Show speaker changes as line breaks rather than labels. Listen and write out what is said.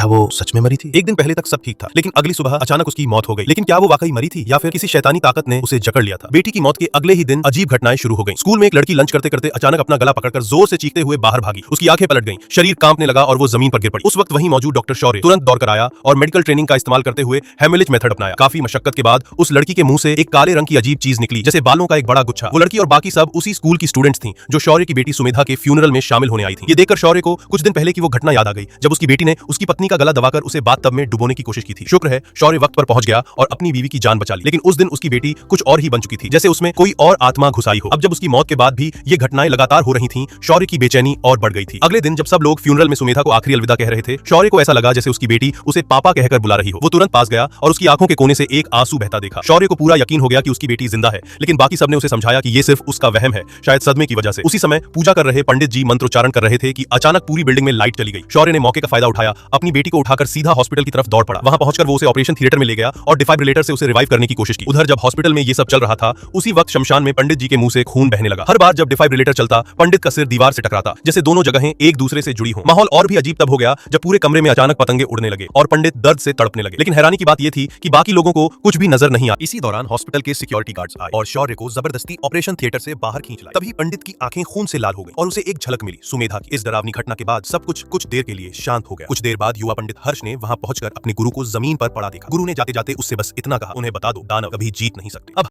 क्या वो सच में मरी थी? एक दिन पहले तक सब ठीक था, लेकिन अगली सुबह अचानक उसकी मौत हो गई। लेकिन क्या वो वाकई मरी थी या फिर किसी शैतानी ताकत ने उसे जकड़ लिया था? बेटी की मौत के अगले ही दिन अजीब घटनाएं शुरू हो गईं। स्कूल में एक लड़की लंच करते करते अचानक अपना गला पकड़कर जोर से चीखते हुए बाहर भागी। उसकी आंखें पलट गईं, शरीर कांपने लगा और वो जमीन पर गिर पड़ी। उस वक्त वहीं मौजूद डॉक्टर शौर्य तुरंत दौड़कर आया और मेडिकल ट्रेनिंग का इस्तेमाल करते हुए हेमरेज मेथड अपनाया। काफी मशक्कत के बाद उस लड़की के मुंह से एक काले रंग की अजीब चीज निकली, जैसे बालों का एक बड़ा गुच्छा। वो लड़की और बाकी सब उसी स्कूल की स्टूडेंट्स थीं जो शौर्य की बेटी सुमेधा के फ्यूनरल में शामिल होने आई थी। ये देखकर शौर्य को कुछ दिन पहले की वो घटना याद आ गई, जब उसकी बेटी ने उसकी पत्नी का गला दबाकर उसे बाथटब में डुबोने की कोशिश की थी। शुक्र है शौर्य वक्त पर पहुंच गया और अपनी बीवी की जान बचा ली। लेकिन उस दिन उसकी बेटी कुछ और ही बन चुकी थी, जैसे उसमें कोई और आत्मा घुसाई हो। अब जब उसकी मौत के बाद भी ये घटनाएं लगातार हो रही थीं, शौर्य की बेचैनी और बढ़ गई थी। अगले दिन जब सब लोग फ्यूनरल में सुमेधा को आखिरी अलविदा कह रहे थे, शौर्य को ऐसा लगा जैसे उसकी बेटी उसे पापा कहकर बुला रही हो। वो तुरंत पास गया और उसकी आंखों के कोने से एक आंसू बहता देखा। शौर्य को पूरा यकीन हो गया कि उसकी बेटी जिंदा है, लेकिन बाकी सबने उसे समझाया कि ये सिर्फ उसका वहम है, शायद सदमे की वजह से। उसी समय पूजा कर रहे पंडित जी मंत्रोच्चारण कर रहे थे कि अचानक पूरी बिल्डिंग में लाइट चली गई। शौर्य ने मौके का फायदा उठाया, अपनी बेटी को उठाकर सीधा हॉस्पिटल की तरफ दौड़ पड़ा। वहां पहुंचकर वो उसे ऑपरेशन थिएटर में ले गया और डिफाइब्रिलेटर से उसे रिवाइव करने की कोशिश की। उधर जब हॉस्पिटल में ये सब चल रहा था, उसी वक्त शमशान में पंडित जी के मुंह से खून बहने लगा। हर बार जब डिफाइब्रिलेटर चलता, पंडित का सिर दीवार से टकराता, जैसे दोनों जगहें एक दूसरे से जुड़ी हों। माहौल और भी अजीब तब हो गया जब पूरे कमरे में अचानक पतंगे उड़ने लगे और पंडित दर्द से तड़पने लगे। लेकिन हैरानी की बात यह थी कि बाकी लोगों को कुछ भी नजर नहीं आया। इसी दौरान हॉस्पिटल के सिक्योरिटी गार्ड्स आए और शौर्य को जबरदस्ती ऑपरेशन थिएटर से बाहर खींच लाए। तभी पंडित की आंखें खून से लाल हो गई और उसे एक झलक मिली सुमेधा की। इस डरावनी घटना के बाद सब कुछ देर के लिए शांत हो गया। कुछ देर बाद युवा पंडित हर्ष ने वहां पहुंचकर अपने गुरु को जमीन पर पड़ा देखा। गुरु ने जाते जाते उससे बस इतना कहा, उन्हें बता दो दानव कभी जीत नहीं सकते। अब